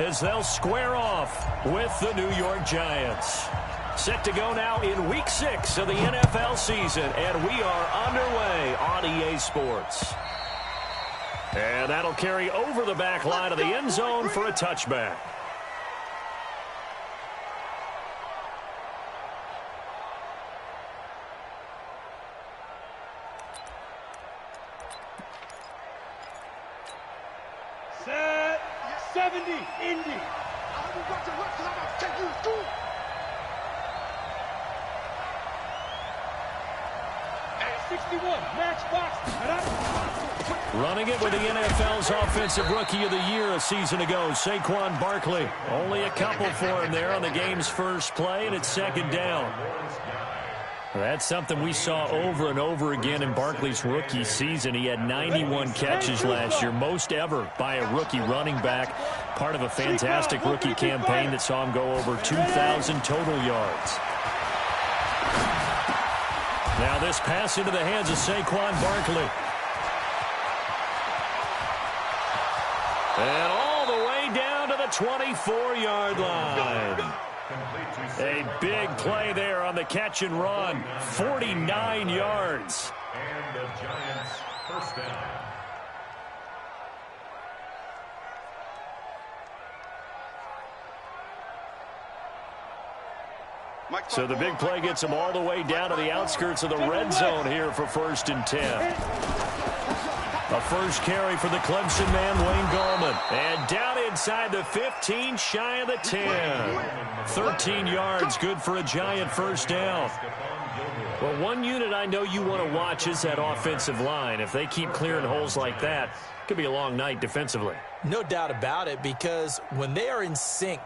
as they'll square off with the New York Giants. Set to go now in Week 6 of the NFL season, and we are underway on EA Sports. And that'll carry over the back line of the end zone for a touchback. Set 70, Indy. And 61, Matchbox. Running it with the NFL's Offensive Rookie of the Year a season ago, Saquon Barkley. Only a couple for him there on the game's first play, and it's second down. That's something we saw over and over again in Barkley's rookie season. He had 91 catches last year, most ever by a rookie running back, part of a fantastic rookie campaign that saw him go over 2,000 total yards. Now this pass into the hands of Saquon Barkley. And all the way down to the 24-yard line. A big play there on the catch and run. 49 yards. And the Giants first down. So the big play gets him all the way down to the outskirts of the red zone here for 1st and 10. A first carry for the Clemson man, Wayne Gallman. And down inside the 15, shy of the 10. 13 yards, good for a Giant first down. Well, one unit I know you want to watch is that offensive line. If they keep clearing holes like that, it could be a long night defensively. No doubt about it, because when they are in sync,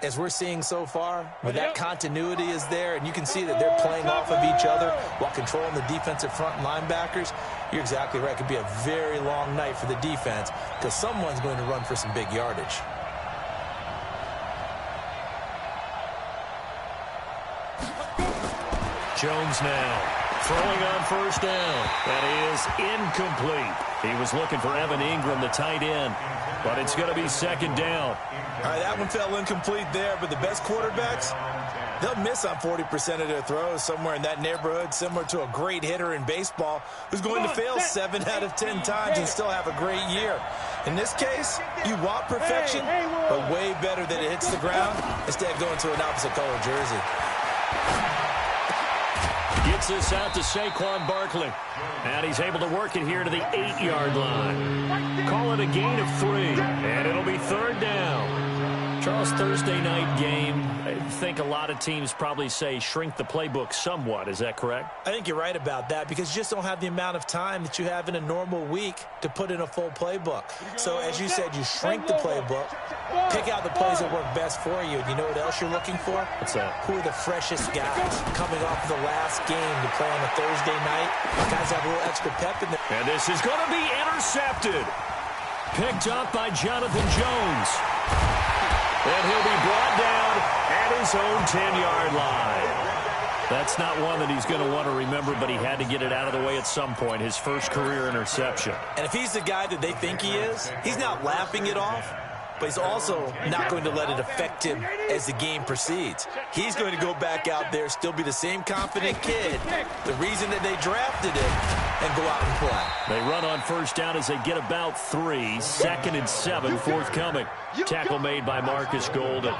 as we're seeing so far, when that continuity is there and you can see that they're playing off of each other while controlling the defensive front linebackers, you're exactly right. It could be a very long night for the defense because someone's going to run for some big yardage. Jones now throwing on first down. That is incomplete. He was looking for Evan Ingram, the tight end, but it's going to be second down. All right, that one fell incomplete there, but the best quarterbacks, they'll miss on 40% of their throws, somewhere in that neighborhood, similar to a great hitter in baseball who's going to fail 7 out of 10 times and still have a great year. In this case, you want perfection, but way better that it hits the ground instead of going to an opposite color jersey. Gets this out to Saquon Barkley. And he's able to work it here to the 8-yard line. Call it a gain of 3, and it'll be third down. Charles, Thursday night game, I think a lot of teams probably say shrink the playbook somewhat. Is that correct? I think you're right about that because you just don't have the amount of time that you have in a normal week to put in a full playbook. So as you said, you shrink the playbook, pick out the plays that work best for you. And you know what else you're looking for? What's that? Who are the freshest guys coming off the last game to play on a Thursday night? Guys have a little extra pep in there. And this is going to be intercepted. Picked up by Jonathan Jones. And he'll be brought down at his own 10-yard line. That's not one that he's going to want to remember, but he had to get it out of the way at some point, his first career interception. And if he's the guy that they think he is, he's not laughing it off, but he's also not going to let it affect him as the game proceeds. He's going to go back out there, still be the same confident kid, the reason that they drafted him, and go out and play. They run on first down as they get about 3. 2nd and 7 forthcoming. Tackle made by Marcus Golden.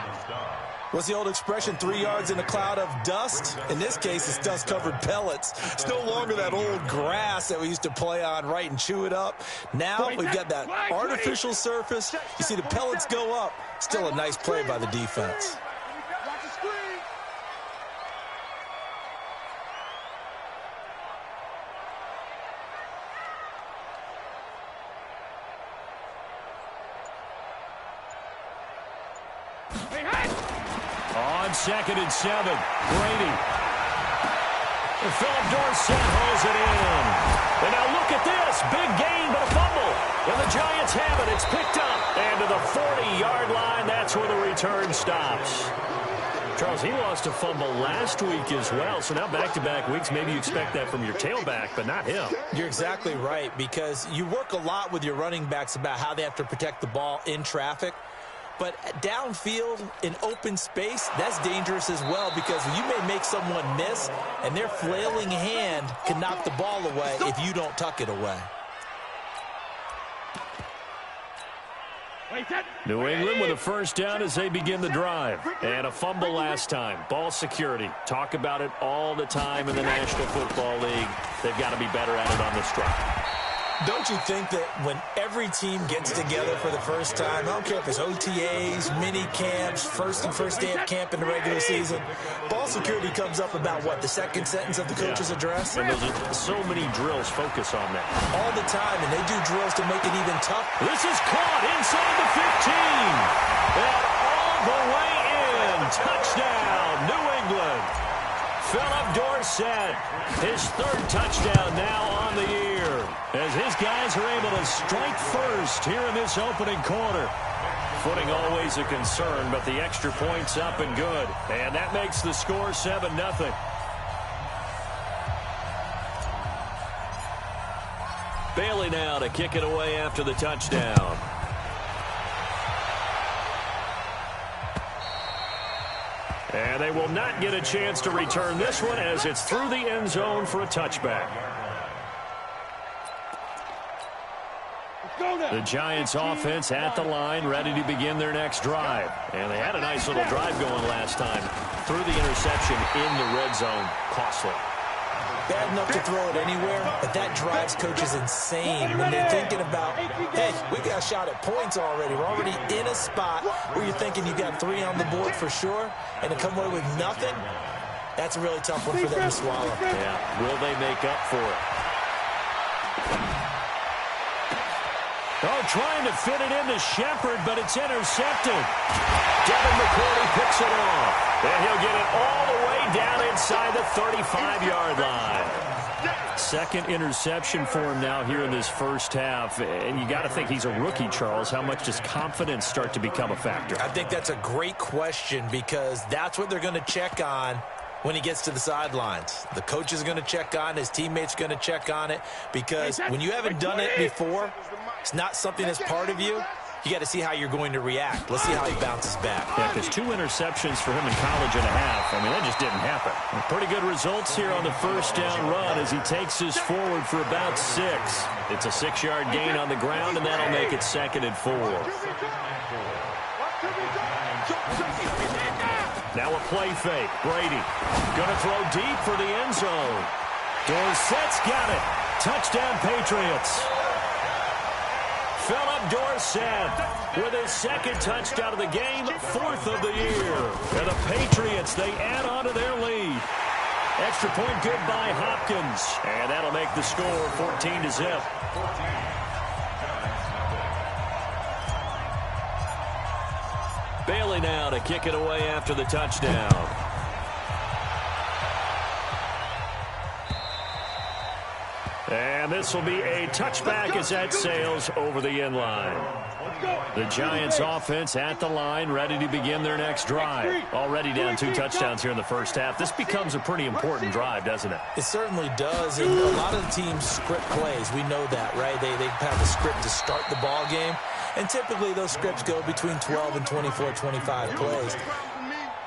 What's the old expression, 3 yards in a cloud of dust? In this case, it's dust-covered pellets. It's no longer that old grass that we used to play on, right, and chew it up. Now we've got that artificial surface. You see the pellets go up. Still a nice play by the defense. On 2nd and 7, Brady. And Philip Dorsett hauls it in. And now look at this. Big gain, but a fumble. And the Giants have it. It's picked up. And to the 40-yard line, that's where the return stops. Charles, he lost a fumble last week as well. So now back-to-back weeks, maybe you expect that from your tailback, but not him. You're exactly right, because you work a lot with your running backs about how they have to protect the ball in traffic. But downfield in open space, that's dangerous as well because you may make someone miss, and their flailing hand can knock the ball away if you don't tuck it away. New England with a first down as they begin the drive. And a fumble last time. Ball security. Talk about it all the time in the National Football League. They've got to be better at it on this drive. Don't you think that when every team gets together for the first time, I don't care if it's OTAs, mini camps, first day of camp in the regular season, ball security comes up about what, the second sentence of the coach's address? And so many drills focus on that. All the time, and they do drills to make it even tougher. This is caught inside the 15. And all the way in. Touchdown, New England. Philip Dorsett, his third touchdown now on the year, as his guys are able to strike first here in this opening quarter. Footing always a concern, but the extra point's up and good. And that makes the score 7-0. Bailey now to kick it away after the touchdown. And they will not get a chance to return this one as it's through the end zone for a touchback. The Giants offense at the line, ready to begin their next drive. And they had a nice little drive going last time. Through the interception in the red zone. Costly. Bad enough to throw it anywhere, but that drives coaches insane when they're thinking about, hey, we got a shot at points already. We're already in a spot where you're thinking you got 3 on the board for sure, and to come away with nothing, that's a really tough one for them to swallow. Yeah, will they make up for it? Oh, trying to fit it into Shepard, but it's intercepted. Devin McCourty picks it off. And he'll get it all the way down inside the 35-yard line. Second interception for him now here in this first half. And you got to think he's a rookie, Charles. How much does confidence start to become a factor? I think that's a great question because that's what they're going to check on when he gets to the sidelines. The coach is going to check on, his teammates are going to check on it, because when you haven't done it before, it's not something that's part of you. You got to see how you're going to react. Let's see how he bounces back. Yeah, because 2 interceptions for him in college and a half. I mean, that just didn't happen. Pretty good results here on the first down run as he takes us forward for about 6. It's a 6-yard gain on the ground, and that'll make it 2nd and 4. Now a play fake. Brady going to throw deep for the end zone. Dorsett's got it. Touchdown, Patriots. Philip Dorsett with his 2nd touchdown of the game, 4th of the year. And the Patriots, they add on to their lead. Extra point good by Hopkins. And that'll make the score 14-0. Bailey now to kick it away after the touchdown. And this will be a touchback as that sails over the end line. The Giants offense at the line, ready to begin their next drive. Already down 2 touchdowns here in the first half. This becomes a pretty important drive, doesn't it? It certainly does, and a lot of the teams script plays. We know that, right? They have a script to start the ball game, and typically those scripts go between 12 and 24, 25 plays.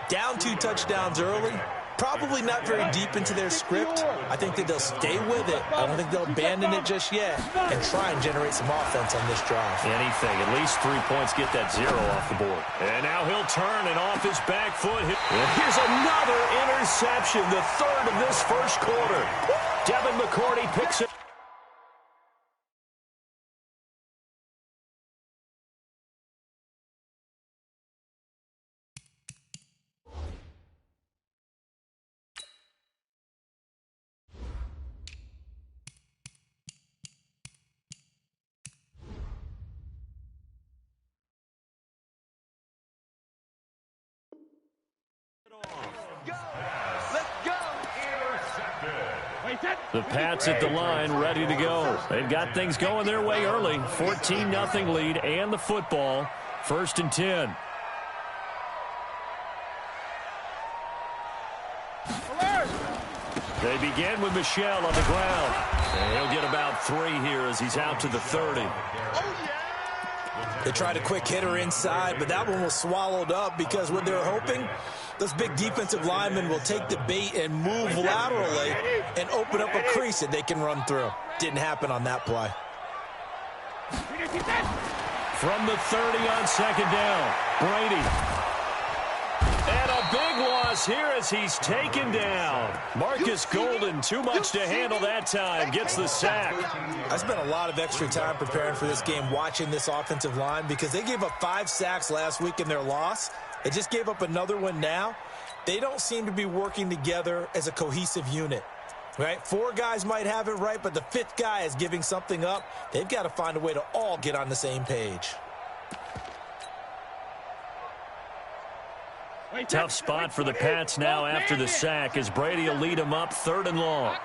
Down 2 touchdowns early, probably not very deep into their script. I think that they'll stay with it. I don't think they'll abandon it just yet and try and generate some offense on this drive. Anything. At least 3 points, get that 0 off the board. And now he'll turn and off his back foot. And here's another interception, the 3rd of this first quarter. Devin McCourty picks it. The Pats at the line, ready to go. They've got things going their way early. 14-0 lead and the football. 1st and 10. They begin with Michel on the ground. And he'll get about 3 here as he's out to the 30. They tried a quick hitter inside, but that one was swallowed up because what they were hoping, those big defensive linemen will take the bait and move laterally and open up a crease that they can run through. Didn't happen on that play. From the 30 on second down, Brady. And a big loss here as he's taken down. Marcus Golden, too much to handle that time, gets the sack. I spent a lot of extra time preparing for this game watching this offensive line because they gave up 5 sacks last week in their loss. They just gave up another one now. They don't seem to be working together as a cohesive unit. Right? 4 guys might have it right, but the 5th guy is giving something up. They've got to find a way to all get on the same page. Tough spot for the Pats now after the sack as Brady will lead them up 3rd and long.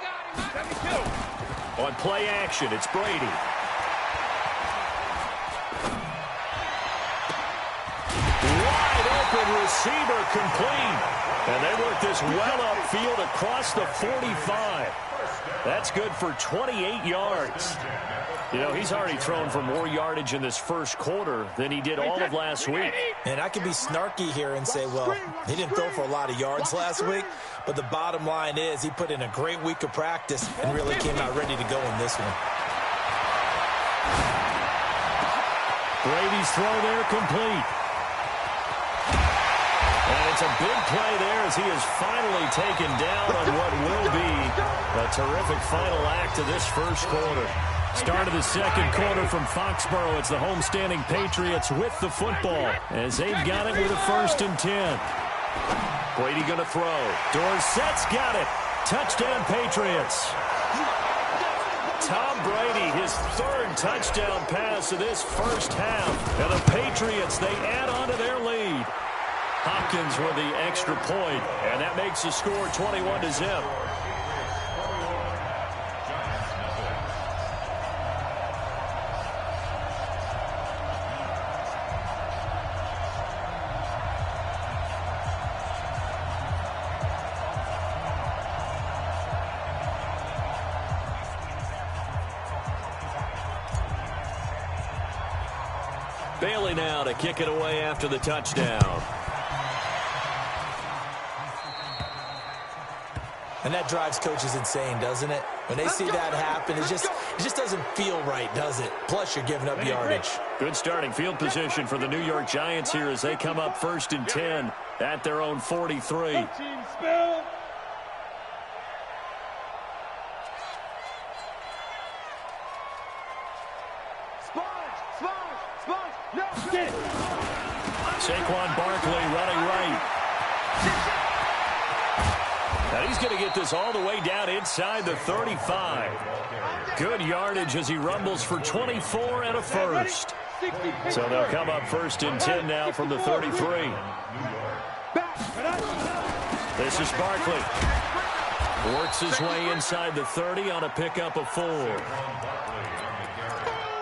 On play action, it's Brady. Wide open receiver complete. And they work this well upfield across the 45. That's good for 28 yards. You know, he's already thrown for more yardage in this first quarter than he did all of last week. And I could be snarky here and say, well, he didn't throw for a lot of yards last week, but the bottom line is he put in a great week of practice and really came out ready to go in this one. Brady's throw there complete. And it's a big play there as he is finally taken down on what will be a terrific final act of this first quarter. Start of the second quarter from Foxborough. It's the homestanding Patriots with the football as they've got it with a 1st and 10. Brady going to throw. Dorsett's got it. Touchdown Patriots. Tom Brady, his 3rd touchdown pass of this first half. And the Patriots, they add on to their lead. Hopkins with the extra point, and that makes the score 21-0. Bailey now to kick it away after the touchdown. And that drives coaches insane, doesn't it? When they see that happen, it just doesn't feel right, does it? Plus, you're giving up yardage. Good starting field position for the New York Giants here as they come up 1st and 10 at their own 43. Saquon Barkley running right. Now he's going to get this all the way down inside the 35. Good yardage as he rumbles for 24 and a 1st. So they'll come up 1st and 10 now from the 33. This is Barkley. Works his way inside the 30 on a pickup of 4.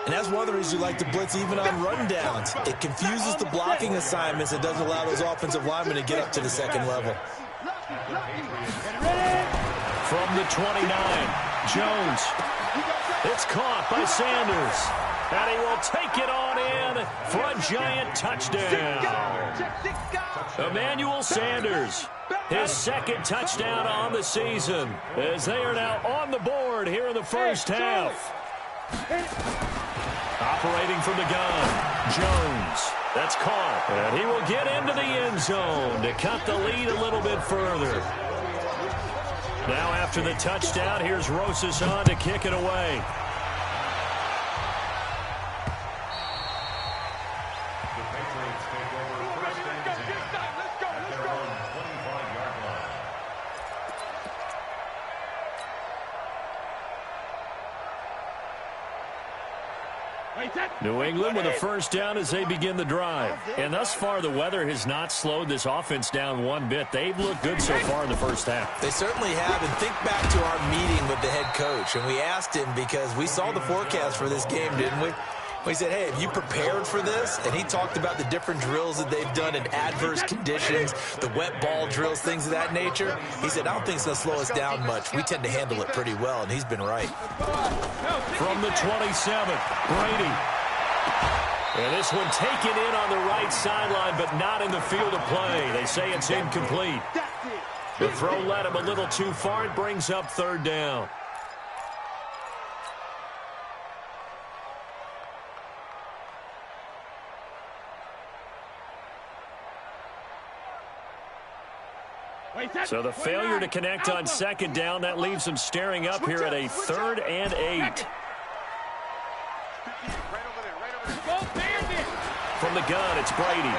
And that's one of the reasons you like to blitz even on rundowns. It confuses the blocking assignments. It doesn't allow those offensive linemen to get up to the 2nd level. From the 29, Jones. It's caught by Sanders. And he will take it on in for a Giant touchdown. Emmanuel Sanders, his 2nd touchdown on the season, as they are now on the board here in the first half. Operating from the gun, Jones. That's caught. And he will get into the end zone to cut the lead a little bit further. Now after the touchdown, here's Rosas on to kick it away. New England with a 1st down as they begin the drive. And thus far, the weather has not slowed this offense down one bit. They've looked good so far in the first half. They certainly have. And think back to our meeting with the head coach. And we asked him because we saw the forecast for this game, didn't we? We said, hey, have you prepared for this? And he talked about the different drills that they've done in adverse conditions, the wet ball drills, things of that nature. He said, I don't think it's going to slow us down much. We tend to handle it pretty well, and he's been right. From the 27, Brady. And this one taken in on the right sideline, but not in the field of play. They say it's incomplete. The throw led him a little too far. It brings up third down. So the failure to connect on second down, that leaves them staring up here at a 3rd and 8. From the gun, it's Brady.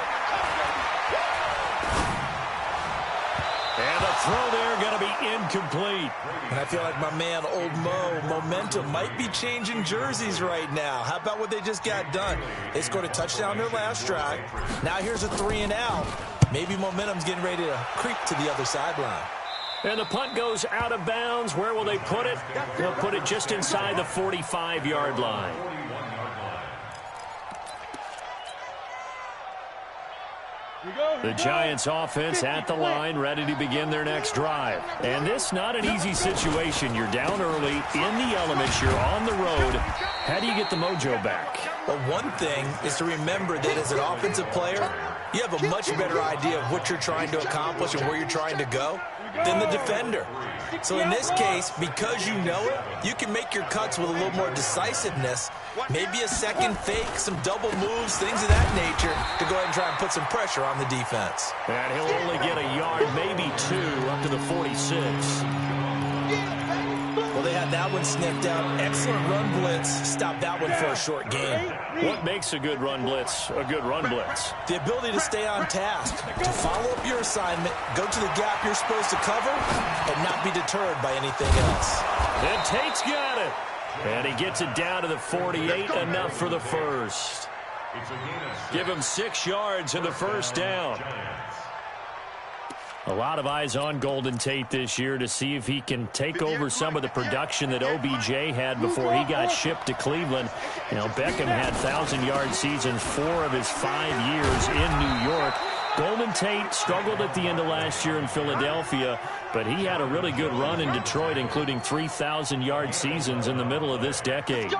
And the throw there going to be incomplete. And I feel like my man, Old Mo, momentum might be changing jerseys right now. How about what they just got done? They scored a touchdown their last drive. Now here's a 3 and out. Maybe momentum's getting ready to creep to the other sideline. And the punt goes out of bounds. Where will they put it? They'll put it just inside the 45-yard line. The Giants offense at the line, ready to begin their next drive. And this not an easy situation. You're down early, in the elements, you're on the road. How do you get the mojo back? Well, one thing is to remember that as an offensive player, you have a much better idea of what you're trying to accomplish and where you're trying to go than the defender. So in this case, because you know it, you can make your cuts with a little more decisiveness, maybe a second fake, some double moves, things of that nature, to go ahead and try and put some pressure on the defense. And he'll only get a yard, maybe 2, up to the 46. Well, they had that one sniffed out. Excellent run blitz. Stop that one for a short gain. What makes a good run blitz a good run blitz? The ability to stay on task, to follow up your assignment, go to the gap you're supposed to cover, and not be deterred by anything else. And Tate's got it. And he gets it down to the 48, enough for the first. Give him 6 yards in the first down. A lot of eyes on Golden Tate this year to see if he can take over some of the production that OBJ had before he got shipped to Cleveland. You know, Beckham had 1,000-yard seasons 4 of his 5 years in New York. Golden Tate struggled at the end of last year in Philadelphia, but he had a really good run in Detroit, including 3,000-yard seasons in the middle of this decade.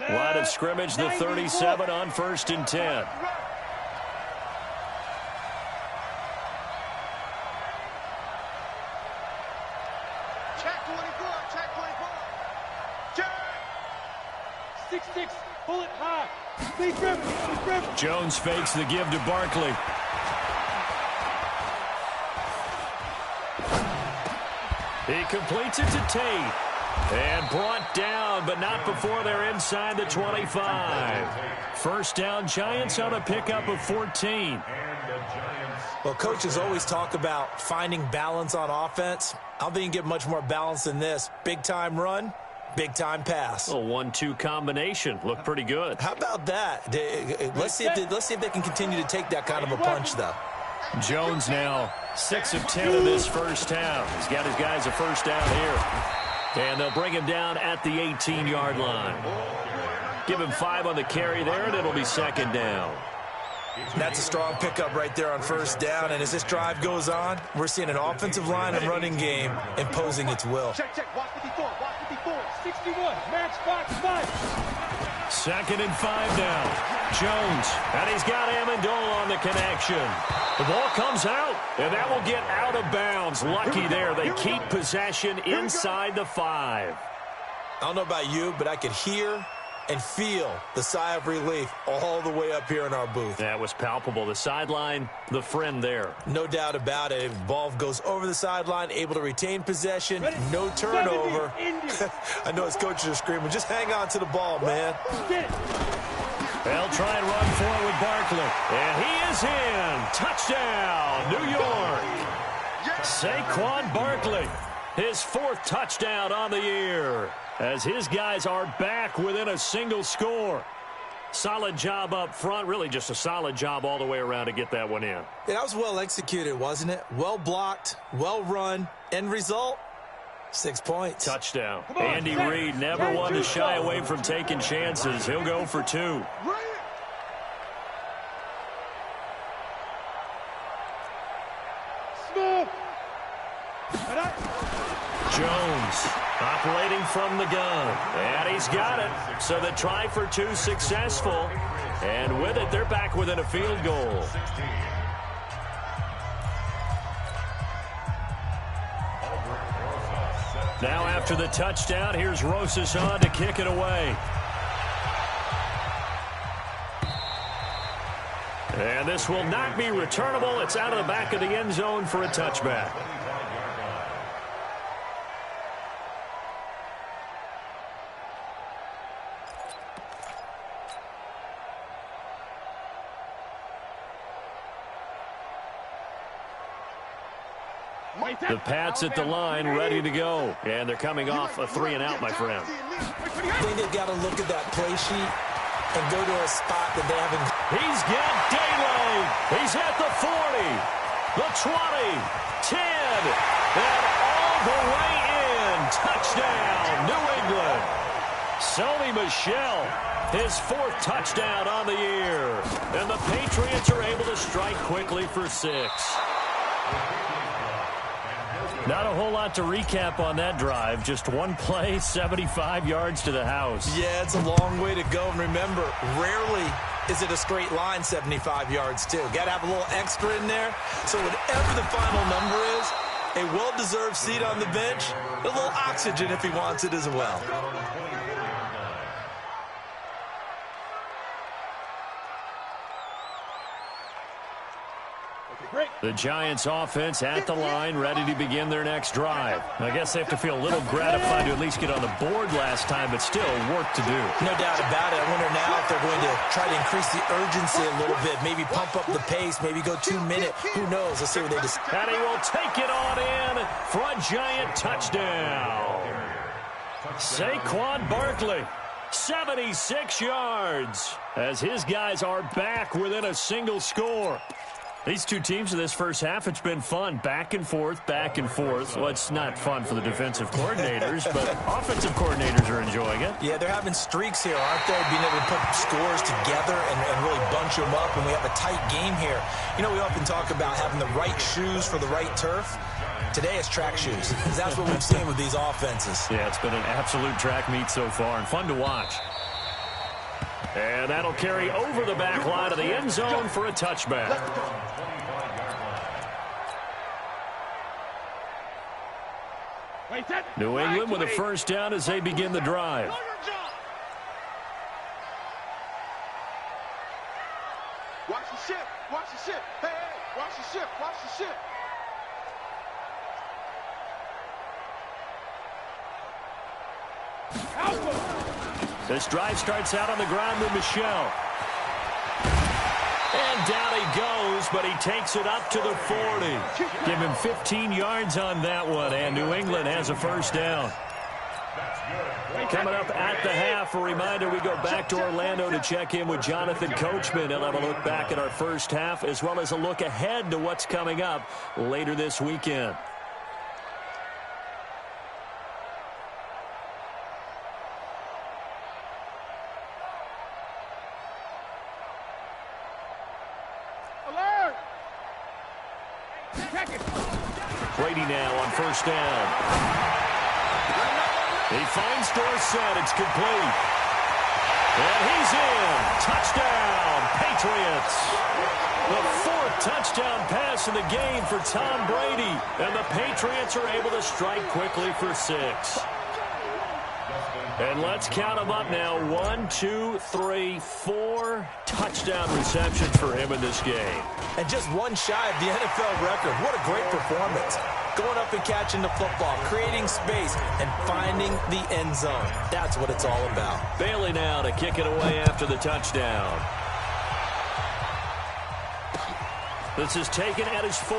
Line of scrimmage, the 37 on 1st and 10. Check 24, check 24. Check. 6-6, pull it high. Please grip. Jones fakes the give to Barkley. He completes it to Tate. And brought down, but not before they're inside the 25. First down, Giants on a pickup of 14. Well, coaches always talk about finding balance on offense. I don't think you can get much more balance than this. Big-time run, big-time pass. A 1-2 combination. Looked pretty good. How about that? Let's see if they can continue to take that kind of a punch, though. Jones now 6 of 10 in this first half. He's got his guys a first down here. And they'll bring him down at the 18-yard line. Give him 5 on the carry there, and it'll be second down. That's a strong pickup right there on first down. And as this drive goes on, we're seeing an offensive line and running game imposing its will. Check, watch 54, 61, match box 5. 2nd and 5 now. Jones, and he's got Amendola on the connection. The ball comes out, and that will get out of bounds. Lucky there. They keep possession inside the 5. I don't know about you, but I could hear and feel the sigh of relief all the way up here in our booth. That was palpable. The sideline, the friend there. No doubt about it. Ball goes over the sideline, able to retain possession, no turnover. I know his coaches are screaming, just hang on to the ball, man. They'll try and run forward with Barkley. And he is in. Touchdown, New York. Saquon Barkley, his 4th touchdown on the year, as his guys are back within a single score. Solid job up front. Really just a solid job all the way around to get that one in. Yeah, that was well executed, wasn't it? Well blocked, well run. End result, 6 points. Touchdown. Andy Reid never one to shy away from taking chances. He'll go for 2. Smith. Operating from the gun. And he's got it. So the try for two successful. And with it, they're back within a field goal. Now after the touchdown, here's Rosas on to kick it away. And this will not be returnable. It's out of the back of the end zone for a touchback. The Pats at the line, ready to go. And they're coming off a 3-and-out, my friend. I think they've got to look at that play sheet and go to a spot that they haven't. He's got daylight. He's at the 40, the 20, 10, and all the way in. Touchdown, New England. Sony Michel, his fourth touchdown on the year. And the Patriots are able to strike quickly for 6. Not a whole lot to recap on that drive. Just one play, 75 yards to the house. Yeah, it's a long way to go. And remember, rarely is it a straight line 75 yards, too. Got to have a little extra in there. So whatever the final number is, a well-deserved seat on the bench, a little oxygen if he wants it as well. The Giants offense at the line, ready to begin their next drive. I guess they have to feel a little gratified to at least get on the board last time, but still work to do. No doubt about it. I wonder now if they're going to try to increase the urgency a little bit, maybe pump up the pace, maybe go 2 minute. Who knows? Let's see what they decide. And he will take it on in for a Giant touchdown. Saquon Barkley, 76 yards, as his guys are back within a single score. These two teams in this first half, it's been fun. Back and forth, back and forth. Well, it's not fun for the defensive coordinators, but offensive coordinators are enjoying it. Yeah, they're having streaks here, aren't they? Being able to put scores together and really bunch them up, and we have a tight game here. You know, we often talk about having the right shoes for the right turf. Today it's track shoes, because that's what we've seen with these offenses. Yeah, it's been an absolute track meet so far, and fun to watch. And that'll carry over the back line of the end zone for a touchback. New England with a first down as they begin the drive. Watch the ship. Watch the ship. Hey, hey, watch the ship. Watch the ship. This drive starts out on the ground with Michel. And down he goes, but he takes it up to the 40. Give him 15 yards on that one, and New England has a first down. Coming up at the half, a reminder, we go back to Orlando to check in with Jonathan Coachman. He'll have a look back at our first half, as well as a look ahead to what's coming up later this weekend. Brady now on first down. He finds Dorsett. It's complete. And he's in. Touchdown, Patriots. The fourth touchdown pass in the game for Tom Brady. And the Patriots are able to strike quickly for 6. And let's count them up now. 1, 2, 3, 4 touchdown receptions for him in this game. And just one shy of the NFL record. What a great performance. Going up and catching the football, creating space, and finding the end zone. That's what it's all about. Bailey now to kick it away after the touchdown. This is taken at his 4.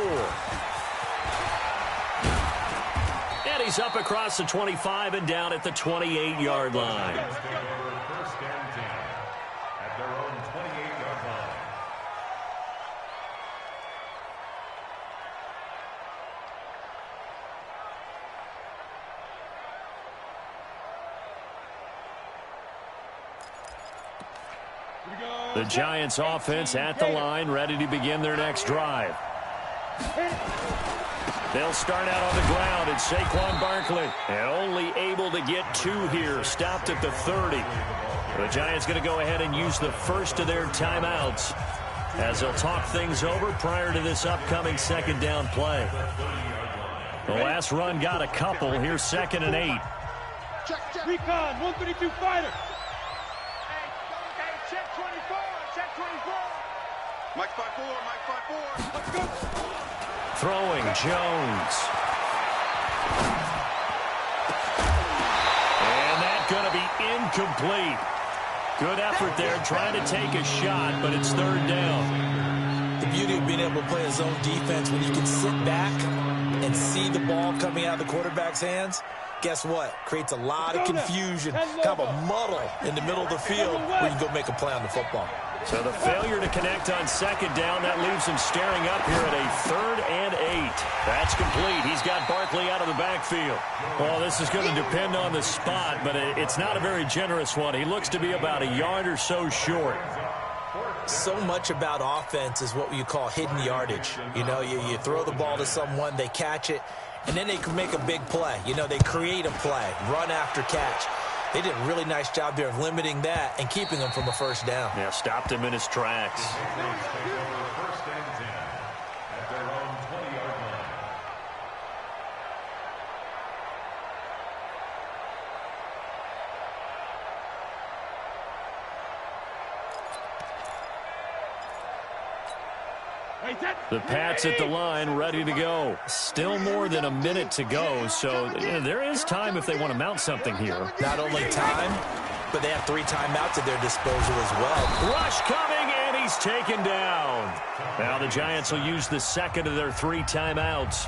And he's up across the 25 and down at the 28-yard line. First down 10 at their own 28-yard line. The Giants offense at the line, ready to begin their next drive. They'll start out on the ground. It's Saquon Barkley. And only able to get 2 here. Stopped at the 30. The Giants going to go ahead and use the first of their timeouts as they'll talk things over prior to this upcoming second down play. The last run got a couple. Here's 2nd and 8. Recon, 132 fighter. Check 24, check 24. Mike 5-4, Mike 5-4. Let's go. Throwing Jones. And that's going to be incomplete. Good effort there trying to take a shot, but it's 3rd down. The beauty of being able to play a zone defense when you can sit back and see the ball coming out of the quarterback's hands, guess what? Creates a lot of confusion, kind of a muddle in the middle of the field where you can go make a play on the football. So the failure to connect on 2nd down, that leaves him staring up here at a 3rd and 8. That's complete. He's got Barkley out of the backfield. Well, this is going to depend on the spot, but it's not a very generous one. He looks to be about a yard or so short. So much about offense is what you call hidden yardage. You know, you throw the ball to someone, they catch it, and then they can make a big play. You know, they create a play, run after catch. They did a really nice job there of limiting that and keeping him from a 1st down. Yeah, stopped him in his tracks. First and 10 at their own 20-yard line. The Pats at the line, ready to go. Still more than a minute to go, so there is time if they want to mount something here. Not only time, but they have 3 timeouts at their disposal as well. Rush coming, and he's taken down. Now the Giants will use the 2nd of their 3 timeouts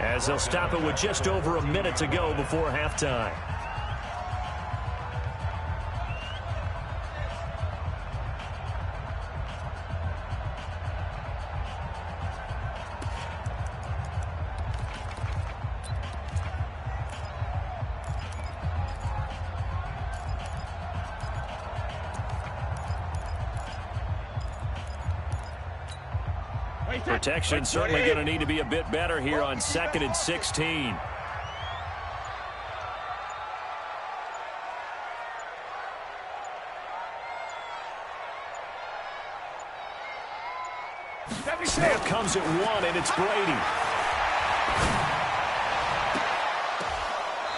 as they'll stop it with just over a minute to go before halftime. Protection certainly going to need to be a bit better here on 2nd and 16. Snap comes at 1, and it's Brady.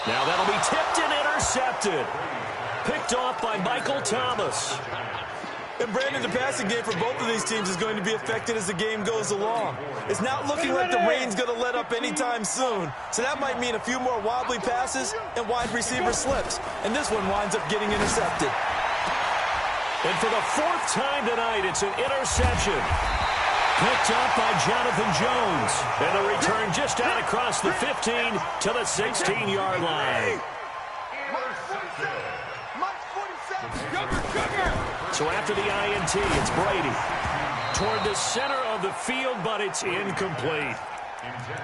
Now that'll be tipped and intercepted. Picked off by Michael Thomas. And Brandon, the passing game for both of these teams is going to be affected as the game goes along. It's not looking like the rain's going to let up anytime soon. So that might mean a few more wobbly passes and wide receiver slips. And this one winds up getting intercepted. And for the 4th time tonight, it's an interception. Picked up by Jonathan Jones. And the return just out across the 15 to the 16-yard line. So after the INT, it's Brady. Toward the center of the field, but it's incomplete.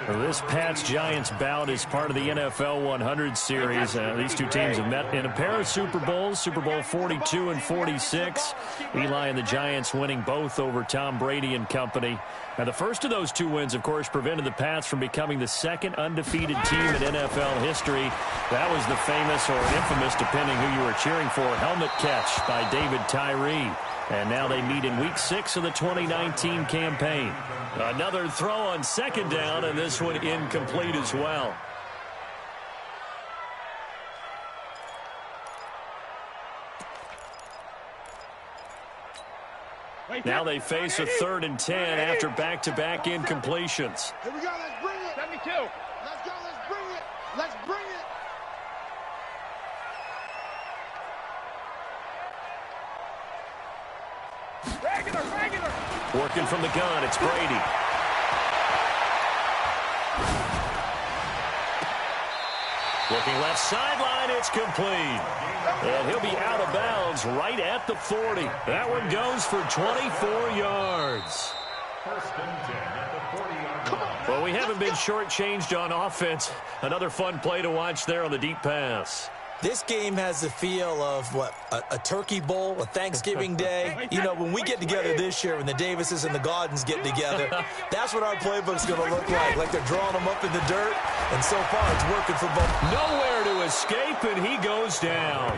This Pats-Giants bout is part of the NFL 100 series. These two teams have met in a pair of Super Bowls, Super Bowl 42 and 46. Eli and the Giants winning both over Tom Brady and company. Now, the first of those 2 wins, of course, prevented the Pats from becoming the 2nd undefeated team in NFL history. That was the famous or infamous, depending who you were cheering for, helmet catch by David Tyree. And now they meet in Week 6 of the 2019 campaign. Another throw on 2nd down, and this one incomplete as well. Now they face a 3rd and 10 after back-to-back incompletions. Here we go, let's bring it. 72. Let's go, let's bring it. Let's bring it. Regular. Working from the gun, it's Brady. Looking left sideline, it's complete. And he'll be out of bounds right at the 40. That one goes for 24 yards. First and 10 at the 40-yard line. Well, we haven't been shortchanged on offense. Another fun play to watch there on the deep pass. This game has the feel of, what, a turkey bowl, a Thanksgiving day. You know, when we get together this year, when the Davises and the Gaudens get together, that's what our playbook's going to look like they're drawing them up in the dirt, and so far it's working for both. Nowhere to escape, and he goes down.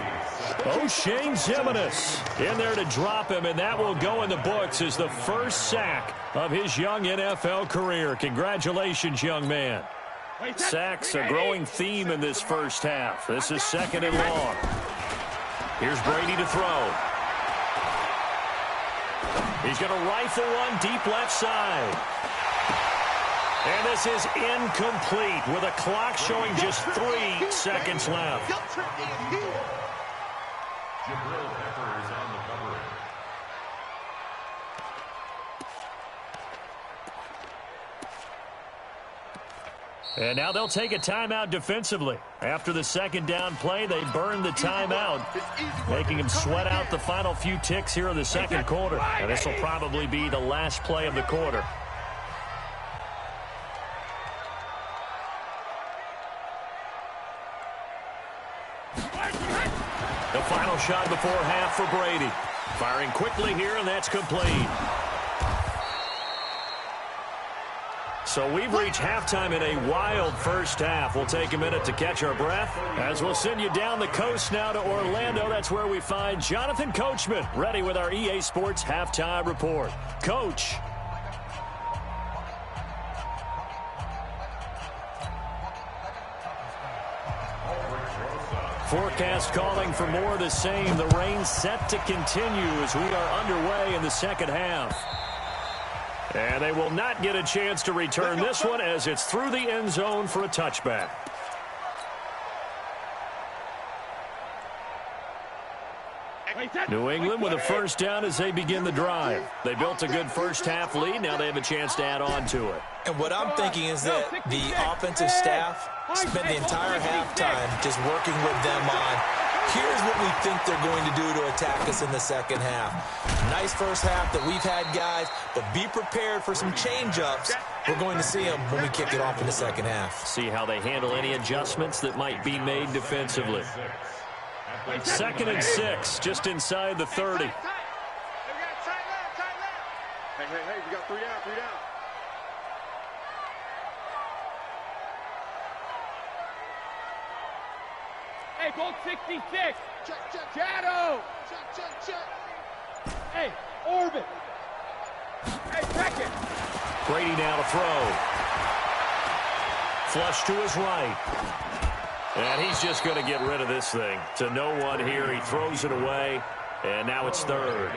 O'Shane Ximines in there to drop him, and that will go in the books as the first sack of his young NFL career. Congratulations, young man. Sacks, a growing theme in this first half. This is 2nd and long. Here's Brady to throw. He's going to rifle one deep left side. And this is incomplete with a clock showing just 3 seconds left. Jabril Peppers on the cover. And now they'll take a timeout defensively. After the 2nd down play, they burn the timeout, making him sweat out the final few ticks here in the 2nd quarter. And this will probably be the last play of the quarter. The final shot before half for Brady. Firing quickly here, and that's complete. So we've reached halftime in a wild first half. We'll take a minute to catch our breath as we'll send you down the coast now to Orlando. That's where we find Jonathan Coachman ready with our EA Sports Halftime Report. Coach. Forecast calling for more of the same. The rain set to continue as we are underway in the 2nd half. And they will not get a chance to return this one as it's through the end zone for a touchback. New England with a first down as they begin the drive. They built a good first half lead. Now they have a chance to add on to it. And what I'm thinking is that the offensive staff spent the entire halftime just working with them on, here's what we think they're going to do to attack us in the 2nd half. Nice first half that we've had, guys, but be prepared for some change-ups. We're going to see them when we kick it off in the 2nd half. See how they handle any adjustments that might be made defensively. 2nd and 6, just inside the 30. Hey, we got 3 down, 3 down. Hey, Bolt 66. Check. Shadow. Check. Hey, Orbit. Hey, second. Brady now to throw. Flush to his right. And he's just going to get rid of this thing. To no one here. He throws it away. And now it's 3rd.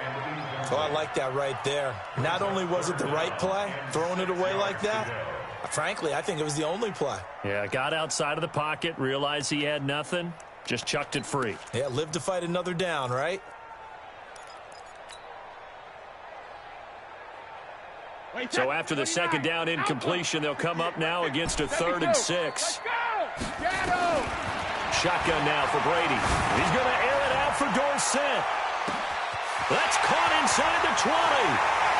Oh, I like that right there. Not only was it the right play, throwing it away like that, frankly, I think it was the only play. Yeah, got outside of the pocket, realized he had nothing, just chucked it free. Yeah, live to fight another down, right? So after the 2nd down incompletion, they'll come up now against a 3rd and 6. Shotgun now for Brady. He's going to air it out for Dorsett. That's caught inside the 20.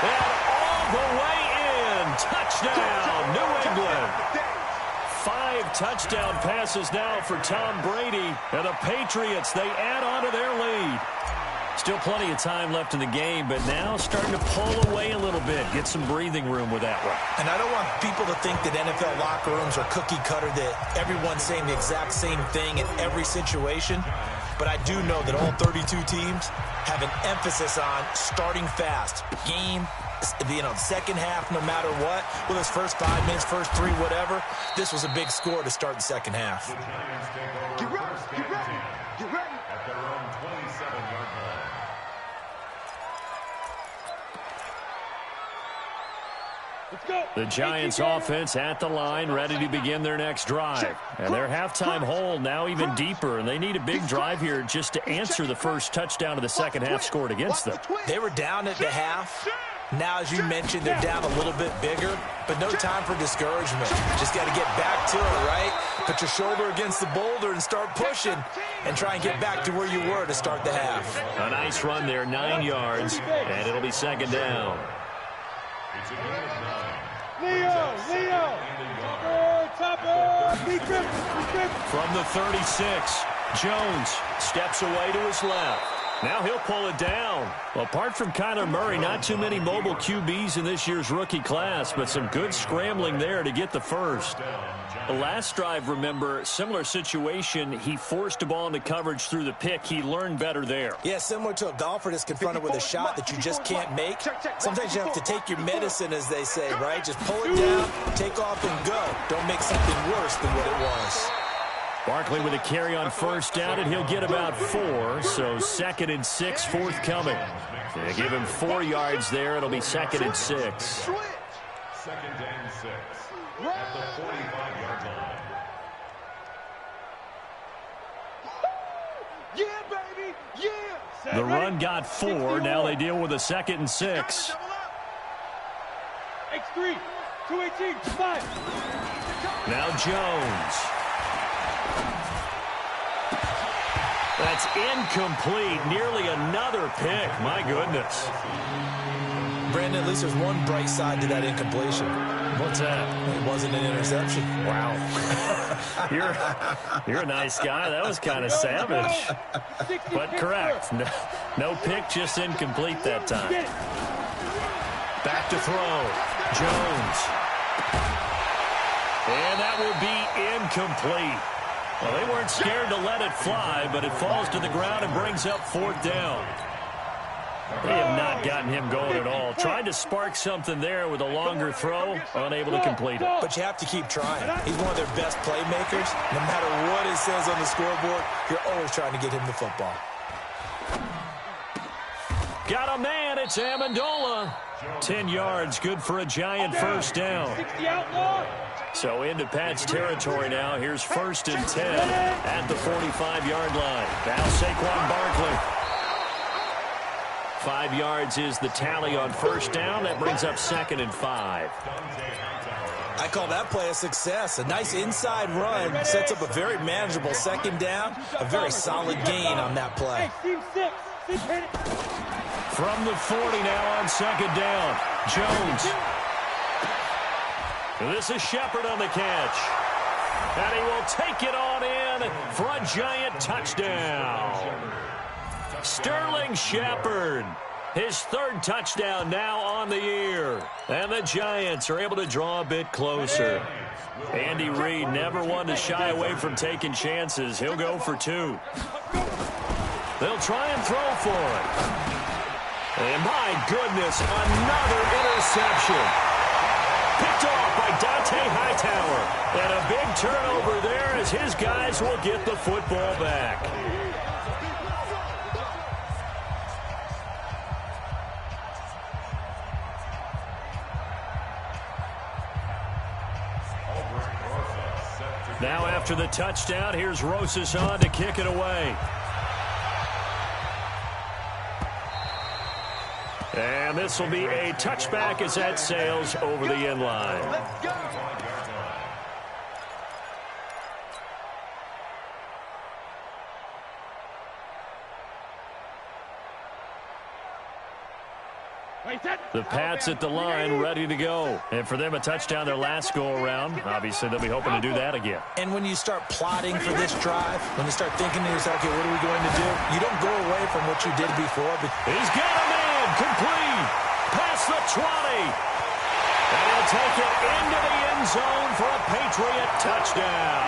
And all the way in. Touchdown, New England. 5 touchdown passes now for Tom Brady. And the Patriots, they add on to their lead. Still plenty of time left in the game, but now starting to pull away a little bit. Get some breathing room with that one. And I don't want people to think that NFL locker rooms are cookie cutter, that everyone's saying the exact same thing in every situation. But I do know that all 32 teams have an emphasis on starting fast. Game, 2nd half, no matter what. Whether it's first 5 minutes, first 3, whatever. This was a big score to start the 2nd half. Get ready. At their own 27-yard line. Let's go. The Giants offense at the line, ready to begin their next drive. And their halftime hole now even deeper, and they need a big drive here just to answer the first touchdown of the 2nd half scored against them. They were down at the half. Now, as you mentioned, they're down a little bit bigger, but no time for discouragement. Just got to get back to it, right? Put your shoulder against the boulder and start pushing and try and get back to where you were to start the half. A nice run there, 9 yards, and it'll be 2nd down. It's a gain of 9. Leo. Topper. From the 36, Jones steps away to his left. Now he'll pull it down. Well, apart from Kyler Murray, not too many mobile QBs in this year's rookie class, but some good scrambling there to get the first. The last drive, remember, similar situation. He forced a ball into coverage through the pick. He learned better there. Yeah, similar to a golfer that's confronted with a shot that you just can't make. Sometimes you have to take your medicine, as they say, right? Just pull it down, take off, and go. Don't make something worse than what it was. Barkley with a carry on first down, and he'll get about 4. So 2nd and 6 forthcoming. They give him 4 yards there. It'll be 2nd and 6. 2nd and 6 at the 45-yard line. Yeah, baby, yeah. The run got 4. Now they deal with a 2nd and 6. X3, 218, 5. Now Jones. That's incomplete. Nearly another pick. My goodness. Brandon, at least there's one bright side to that incompletion. What's that? It wasn't an interception. Wow. You're a nice guy. That was kind of savage. But correct. No pick, just incomplete that time. Back to throw. Jones. And that will be incomplete. Well, they weren't scared to let it fly, but it falls to the ground and brings up 4th down. They have not gotten him going at all. Tried to spark something there with a longer throw, unable to complete it. But you have to keep trying. He's one of their best playmakers. No matter what it says on the scoreboard, you're always trying to get him the football. Got a man. It's Amendola. 10 yards, good for a Giant first down. 60 outlaw. So into Pat's territory now. Here's 1st and 10 at the 45-yard line. Now Saquon Barkley. 5 yards is the tally on first down. That brings up 2nd and 5. I call that play a success. A nice inside run sets up a very manageable 2nd down. A very solid gain on that play. From the 40 now on 2nd down. Jones. This is Shepard on the catch. And he will take it on in for a Giant touchdown. Sterling Shepard. His 3rd touchdown now on the year. And the Giants are able to draw a bit closer. Andy Reid never one to shy away from taking chances. He'll go for 2. They'll try and throw for it. And my goodness, another interception. Picked off by Dante Hightower. And a big turnover there as his guys will get the football back. Now after the touchdown, here's Rosas on to kick it away. And this will be a touchback as that sails over the end line. The Pats at the line, ready to go. And for them, a touchdown their last go-around. Obviously, they'll be hoping to do that again. And when you start plotting for this drive, when you start thinking to yourself, okay, what are we going to do? You don't go away from what you did before. But he's got a man, complete, past the 20. And he'll take it into the end zone for a Patriot touchdown.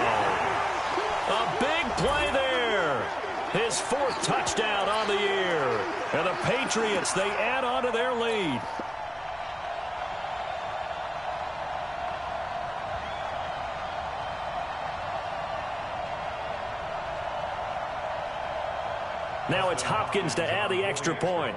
A big play there. His 4th touchdown on the year. And the Patriots, they add on to their lead. Now it's Hopkins to add the extra point.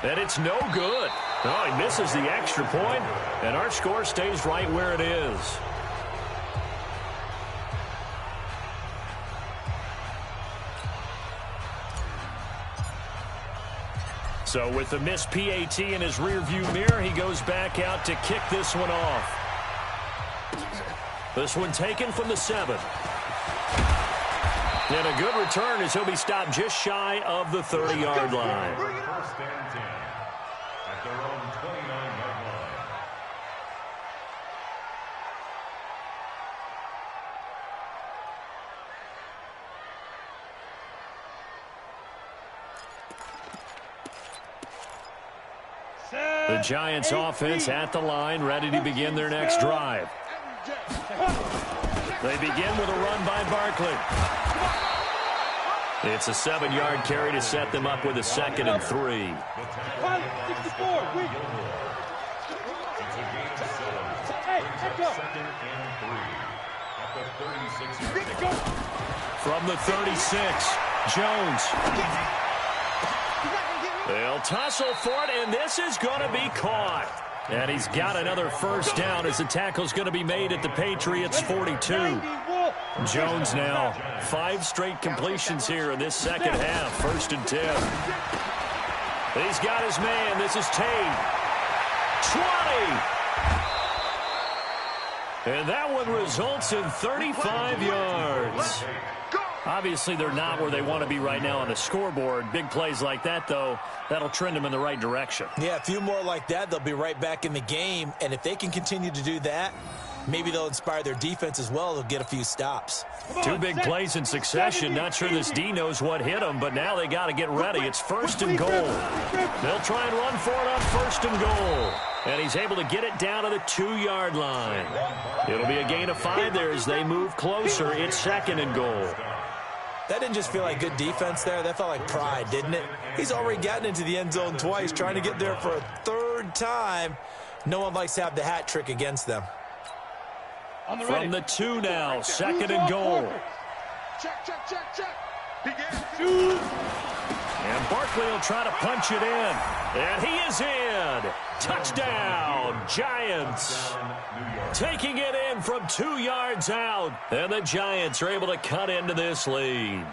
And it's no good. Oh, he misses the extra point, and our score stays right where it is. So with the missed PAT in his rearview mirror, he goes back out to kick this one off. This one taken from the 7. And a good return as he'll be stopped just shy of the 30-yard line. their own 29-yard line. The Giants offense at the line, ready to begin their next drive. They begin with a run by Barkley. It's a 7-yard carry to set them up with a 2nd and 3. From the 36, Jones. They'll tussle for it, and this is going to be caught. And he's got another first down as the tackle's going to be made at the Patriots' 42. Jones now 5 straight completions here in this second half. 1st and 10. He's got his man. This is Tate. 20. And that one results in 35 yards. Obviously, they're not where they want to be right now on the scoreboard. Big plays like that, though, that'll trend them in the right direction. Yeah, a few more like that, they'll be right back in the game. And if they can continue to do that, maybe they'll inspire their defense as well. They'll get a few stops. 2 big plays in succession. Not sure this D knows what hit them, but now they got to get ready. It's 1st and goal. They'll try and run for it on 1st and goal. And he's able to get it down to the 2-yard line. It'll be a gain of 5 there as they move closer. It's 2nd and goal. That didn't just feel like good defense there. That felt like pride, didn't it? He's already gotten into the end zone twice, trying to get there for a 3rd time. No one likes to have the hat trick against them. From the 2 now, 2nd and goal. And Barkley will try to punch it in. And he is in. Touchdown, Giants. Taking it in from 2 yards out. And the Giants are able to cut into this lead.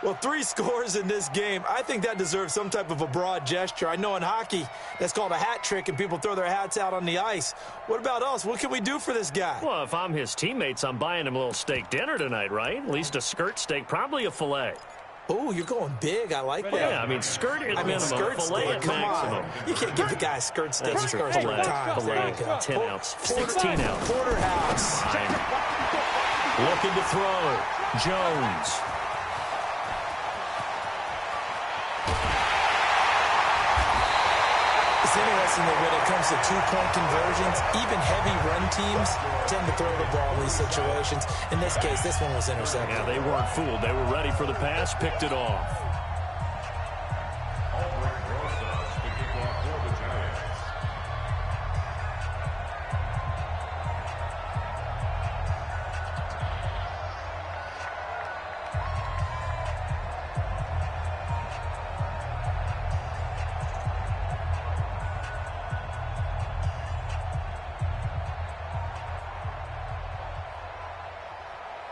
Well, 3 scores in this game. I think that deserves some type of a broad gesture. I know in hockey, that's called a hat trick, and people throw their hats out on the ice. What about us? What can we do for this guy? Well, if I'm his teammates, I'm buying him a little steak dinner tonight, right? At least a skirt steak, probably a filet. Oh, you're going big. I like that. Yeah, I mean, skirt at minimum, skirt filet steak. at Come maximum. On. You can't give the guy a skirt steak. Skirt steak time. Filet, 10 ounce, 16 ounce. Porterhouse. Looking to throw. Jones. It's interesting that when it comes to 2-point conversions, even heavy run teams tend to throw the ball in these situations. In this case, this one was intercepted. Yeah, they weren't fooled. They were ready for the pass, picked it off.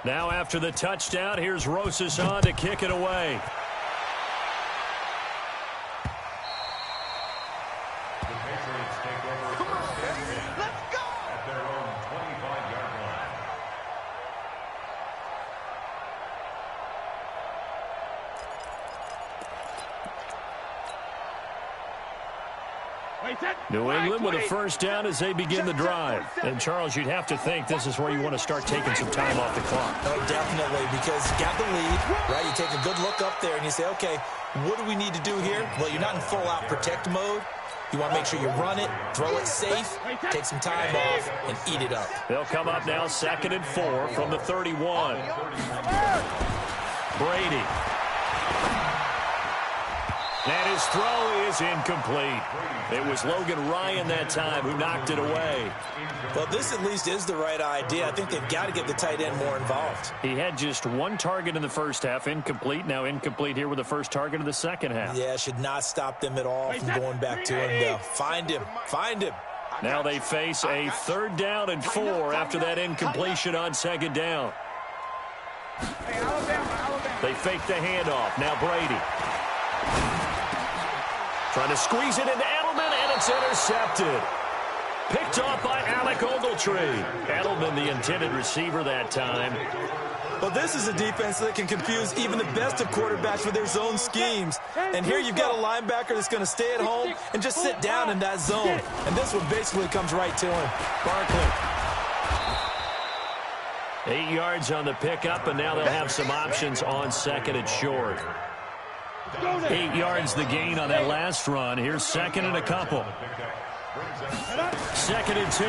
Now after the touchdown, here's Rosas on to kick it away. The Patriots take over first and 10 at their own 25-yard line. New England with a first down as they begin the drive. And, Charles, you'd have to think this is where you want to start taking some time off the clock. Oh, definitely, because you got the lead, right? You take a good look up there and you say, okay, what do we need to do here? Well, you're not in full-out protect mode. You want to make sure you run it, throw it safe, take some time off, and eat it up. They'll come up now 2nd and 4 from the 31. Brady. And his throw is incomplete. It was Logan Ryan that time who knocked it away. Well, this at least is the right idea. I think they've got to get the tight end more involved. He had just 1 target in the first half, incomplete. Now incomplete here with the first target of the second half. Yeah, should not stop them at all from going back to him, though. Find him. Find him. Now they face a 3rd down and 4 after that incompletion on 2nd down. They fake the handoff. Now Brady. Trying to squeeze it into Edelman, and it's intercepted. Picked off by Alec Ogletree. Edelman, the intended receiver that time. Well, this is a defense that can confuse even the best of quarterbacks with their zone schemes. And here you've got a linebacker that's going to stay at home and just sit down in that zone. And this one basically comes right to him. Barkley. 8 yards on the pickup, and now they'll have some options on second and short. 8 yards the gain on that last run. Here's second and a couple. Second and 2.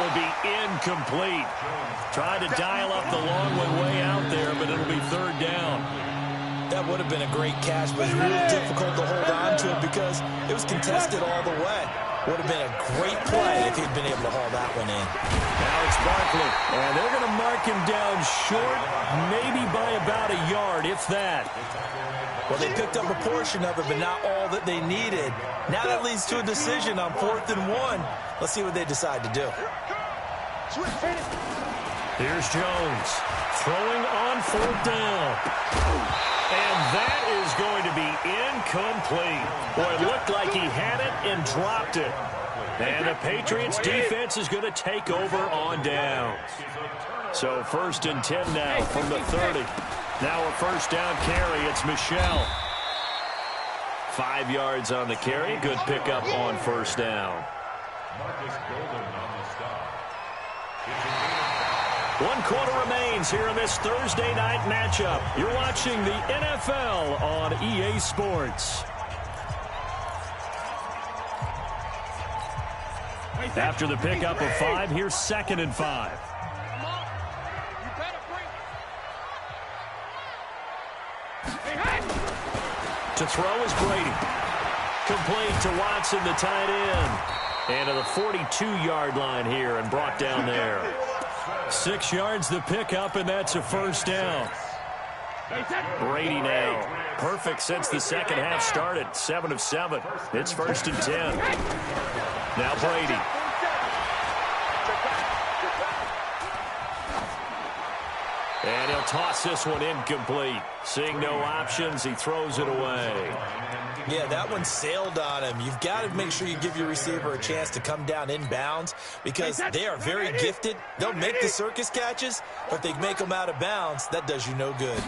Will be incomplete. Tried to dial up the long way out there, but it'll be third down. That would have been a great catch, but it's really difficult to hold on to it because it was contested all the way. Would have been a great play if he'd been able to haul that one in. Now it's Barkley, and they're going to mark him down short, maybe by about a yard, if that. Well, they picked up a portion of it, but not all that they needed. Now that leads to a decision on 4th and 1. Let's see what they decide to do. Here's Jones throwing on 4th down. And that is going to be incomplete. Boy, it looked like he had it and dropped it. And the Patriots defense is going to take over on downs. So 1st and 10 now from the 30. Now a first down carry. It's Michel. 5 yards on the carry. Good pickup on first down. 1 quarter remains here in this Thursday night matchup. You're watching the NFL on EA Sports. After the pickup of 5, here's second and 5. To throw is Brady. Complete to Watson, the tight end. And to the 42-yard line here and brought down there. 6 yards the pickup, and that's a first down. Brady now. Perfect since the second half started. 7 of 7. It's 1st and 10. Now Brady. And he'll toss this one incomplete. Seeing no options, he throws it away. Yeah, that one sailed on him. You've got to make sure you give your receiver a chance to come down inbounds because they are very gifted. They'll make the circus catches, but if they make them out of bounds, that does you no good.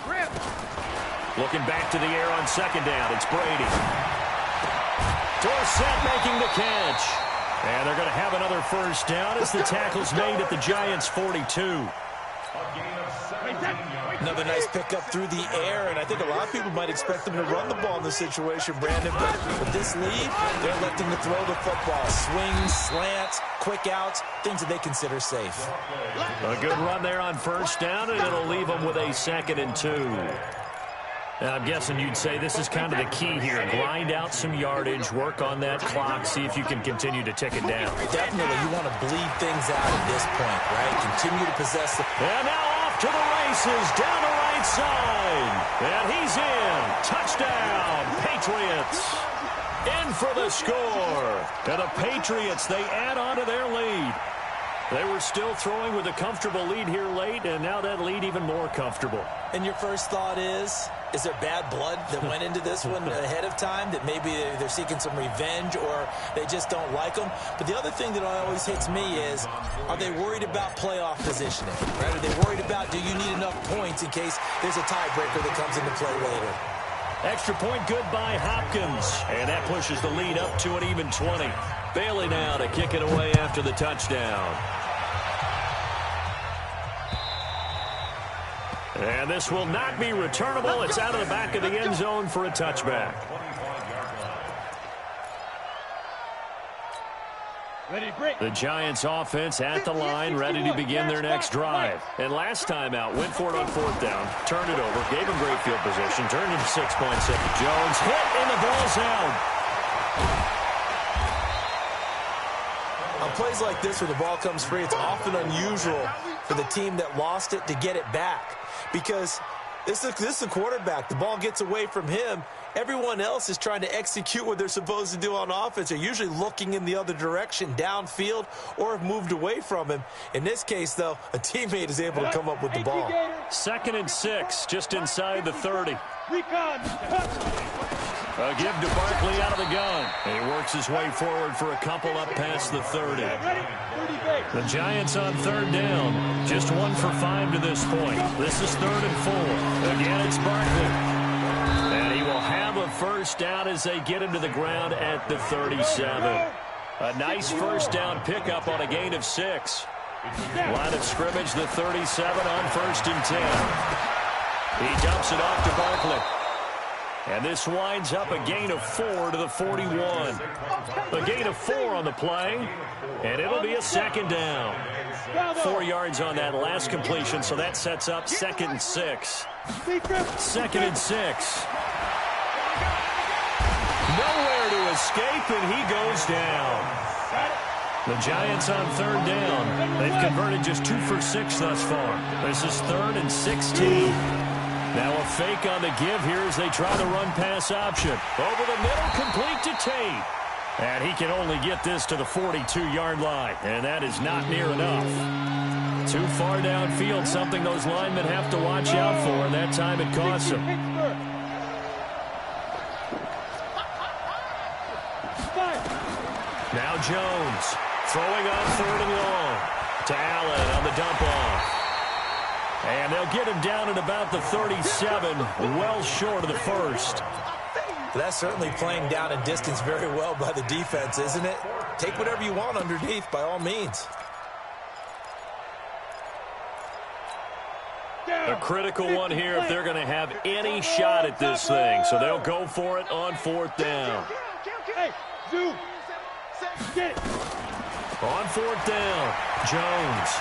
Looking back to the air on second down, it's Brady. Dorsett making the catch. And they're going to have another first down as the tackle's made at the Giants' 42. Another nice pickup through the air, and I think a lot of people might expect them to run the ball in this situation, Brandon, but with this lead, they're electing to throw the football. Swings, slants, quick outs, things that they consider safe. A good run there on first down, and it'll leave them with a 2nd and 2. Now, I'm guessing you'd say this is kind of the key here. Grind out some yardage, work on that clock, see if you can continue to tick it down. Definitely, you want to bleed things out at this point, right? Continue to possess the... And now off to the races, down the right side. And he's in. Touchdown, Patriots. In for the score. And the Patriots, they add on to their lead. They were still throwing with a comfortable lead here late, and now that lead even more comfortable. And your first thought is there bad blood that went into this one ahead of time, that maybe they're seeking some revenge or they just don't like them? But the other thing that always hits me is, are they worried about playoff positioning? Right? Are they worried about, do you need enough points in case there's a tiebreaker that comes into play later? Extra point good by Hopkins, and that pushes the lead up to an even 20. Bailey now to kick it away after the touchdown. And this will not be returnable. It's out of the back of the end zone for a touchback. The Giants offense at the line, ready to begin their next drive. And last time out, went for it on 4th down, turned it over, gave him great field position, turned it to 6 points. Jones hit, and the ball's out. On plays like this where the ball comes free, it's often unusual for the team that lost it to get it back. Because this is a quarterback. The ball gets away from him. Everyone else is trying to execute what they're supposed to do on offense. They're usually looking in the other direction, downfield, or have moved away from him. In this case, though, a teammate is able to come up with the ball. 2nd and 6, just inside the 30. Recon, touch. A give to Barkley out of the gun. He works his way forward for a couple up past the 30. The Giants on third down. Just 1 for 5 to this point. This is 3rd and 4. Again, it's Barkley. And he will have a first down as they get him to the ground at the 37. A nice first down pickup on a gain of 6. Line of scrimmage, the 37 on 1st and 10. He dumps it off to Barkley. And this winds up a gain of 4 to the 41. A gain of 4 on the play, and it'll be a 2nd down. 4 yards on that last completion, so that sets up 2nd and 6. 2nd and 6. Nowhere to escape, and he goes down. The Giants on 3rd down. They've converted just 2 for 6 thus far. This is 3rd and 16. Now a fake on the give here as they try the run-pass option. Over the middle, complete to Tate. And he can only get this to the 42-yard line, and that is not near enough. Too far downfield, something those linemen have to watch out for, and that time it costs them. Now Jones throwing on 3rd and long to Allen on the dump-off. And they'll get him down at about the 37, well short of the 1st. That's certainly playing down in distance very well by the defense, isn't it? Take whatever you want underneath, by all means. A critical one here if they're going to have any shot at this thing. So they'll go for it on 4th down. On 4th down, Jones.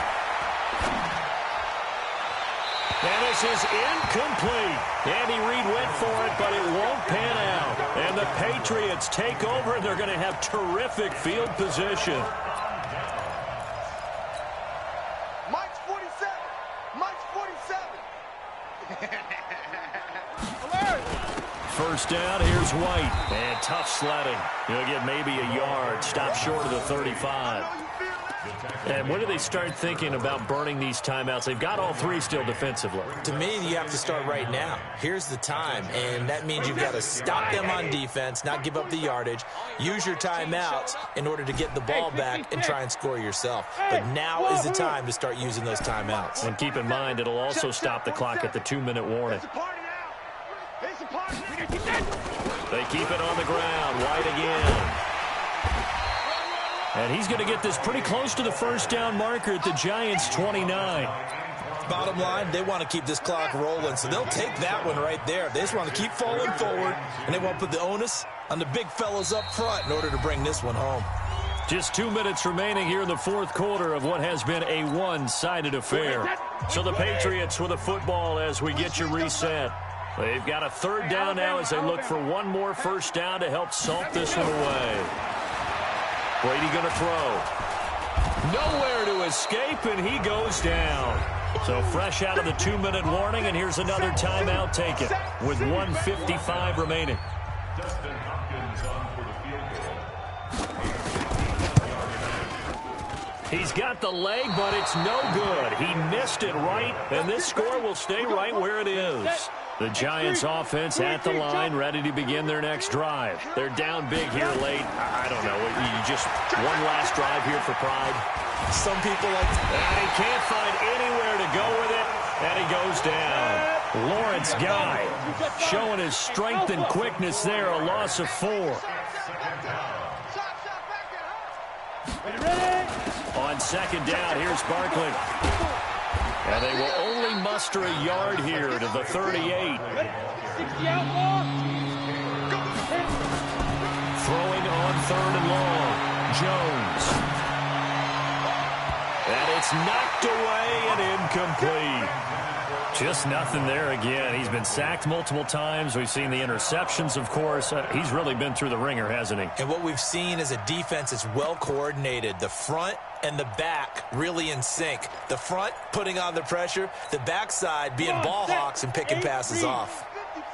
And this is incomplete. Andy Reid went for it, but it won't pan out. And the Patriots take over, and they're going to have terrific field position. Mike's 47. Mike's 47. First down, here's White. And tough sledding. He'll get maybe a yard. Stop short of the 35. And when do they start thinking about burning these timeouts? They've got all 3 still defensively. To me, you have to start right now. Here's the time, and that means you've got to stop them on defense, not give up the yardage, use your timeouts in order to get the ball back and try and score yourself. But now is the time to start using those timeouts. And keep in mind, it'll also stop the clock at the 2-minute warning. They keep it on the ground. White again. And he's going to get this pretty close to the first down marker at the Giants' 29. Bottom line, they want to keep this clock rolling, so they'll take that one right there. They just want to keep falling forward, and they want to put the onus on the big fellas up front in order to bring this one home. Just 2 minutes remaining here in the 4th quarter of what has been a one-sided affair. So the Patriots with a football as we get you reset. They've got a 3rd down now as they look for one more first down to help salt this one away. Brady going to throw. Nowhere to escape, and he goes down. So fresh out of the 2-minute warning, and here's another timeout taken with 1:55 remaining. Dustin Hopkins on for the field goal. He's got the leg, but it's no good. He missed it right, and this score will stay right where it is. The Giants offense at the line, ready to begin their next drive. They're down big here late. I don't know. You just one last drive here for pride. Some people like to... And he can't find anywhere to go with it, and he goes down. Lawrence Guy showing his strength and quickness there, a loss of 4. On 2nd down, here's Barkley. And they will only muster a yard here to the 38. Throwing on 3rd and long. Jones. And it's knocked away and incomplete. Just nothing there again. He's been sacked multiple times. We've seen the interceptions, of course. He's really been through the ringer, hasn't he? And what we've seen is a defense that's well coordinated. The front and the back really in sync. The front putting on the pressure, the backside being ball hawks and picking passes off.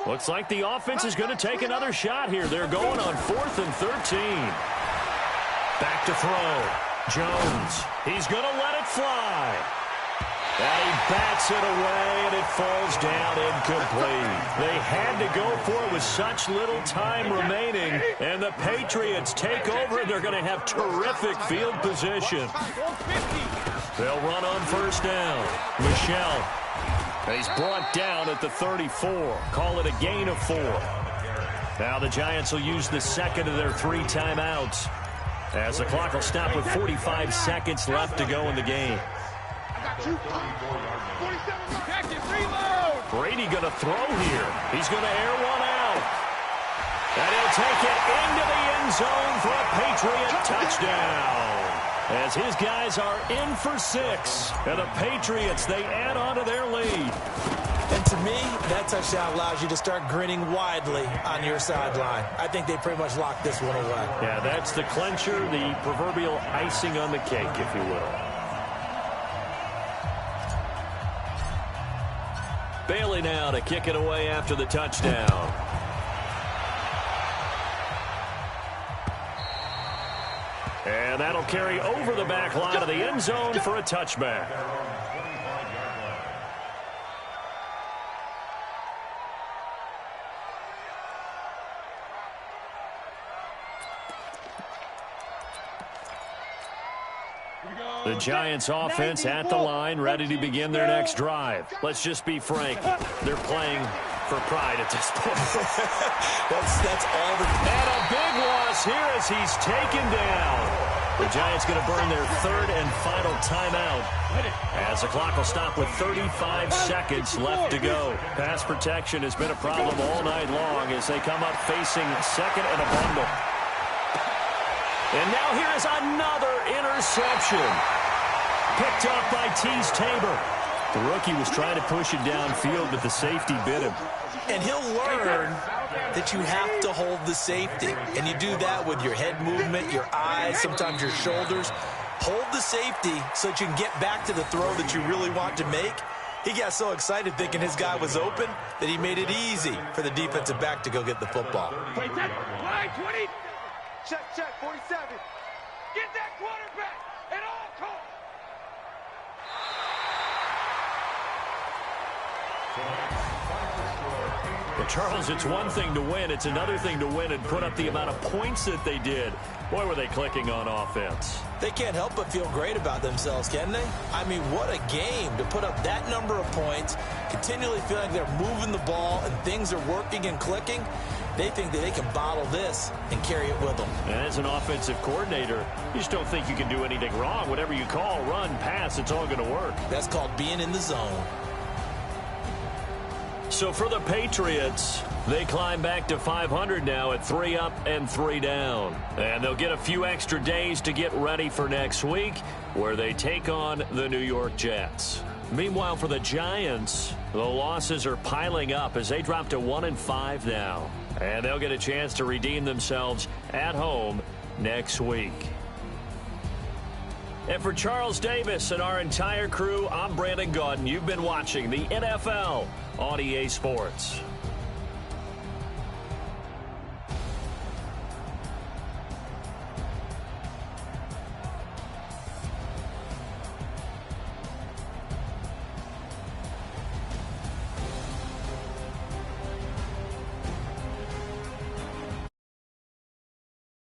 Looks like the offense is going to take another shot here. They're going on 4th and 13. Back to throw. Jones. He's going to let it fly. And he bats it away, and it falls down incomplete. They had to go for it with such little time remaining. And the Patriots take over, and they're going to have terrific field position. They'll run on first down. Michel. He's brought down at the 34. Call it a gain of 4. Now the Giants will use the second of their 3 timeouts, as the clock will stop with 45 seconds left to go in the game. Brady going to throw here. He's going to air one out. And he'll take it into the end zone for a Patriot touchdown. As his guys are in for 6. And the Patriots, they add on to their lead. And to me, that touchdown allows you to start grinning widely on your sideline. I think they pretty much locked this one away. Yeah, that's the clincher, the proverbial icing on the cake, if you will. Bailey now to kick it away after the touchdown. And that'll carry over the back line of the end zone for a touchback. The Giants offense at the line, ready to begin their next drive. Let's just be frank. They're playing for pride at this point. that's all the... And a big loss here as he's taken down. The Giants going to burn their 3rd and final timeout, as the clock will stop with 35 seconds left to go. Pass protection has been a problem all night long as they come up facing second and a bundle. And now here is another interception. Picked up by Tease Tabor. The rookie was trying to push it downfield, but the safety bit him. And he'll learn that you have to hold the safety. And you do that with your head movement, your eyes, sometimes your shoulders. Hold the safety so that you can get back to the throw that you really want to make. He got so excited thinking his guy was open that he made it easy for the defensive back to go get the football. Play 10, line 20. Check, 47. Get that quarterback at all costs. Well, Charles, it's one thing to win. It's another thing to win and put up the amount of points that they did. Boy, were they clicking on offense. They can't help but feel great about themselves, can they? I mean, what a game to put up that number of points, continually feeling like they're moving the ball and things are working and clicking. They think that they can bottle this and carry it with them. And as an offensive coordinator, you just don't think you can do anything wrong. Whatever you call, run, pass, it's all going to work. That's called being in the zone. So for the Patriots, they climb back to 500 now at 3 up and 3 down. And they'll get a few extra days to get ready for next week, where they take on the New York Jets. Meanwhile, for the Giants, the losses are piling up as they drop to 1-5 now. And they'll get a chance to redeem themselves at home next week. And for Charles Davis and our entire crew, I'm Brandon Gaudin. You've been watching the NFL on EA Sports.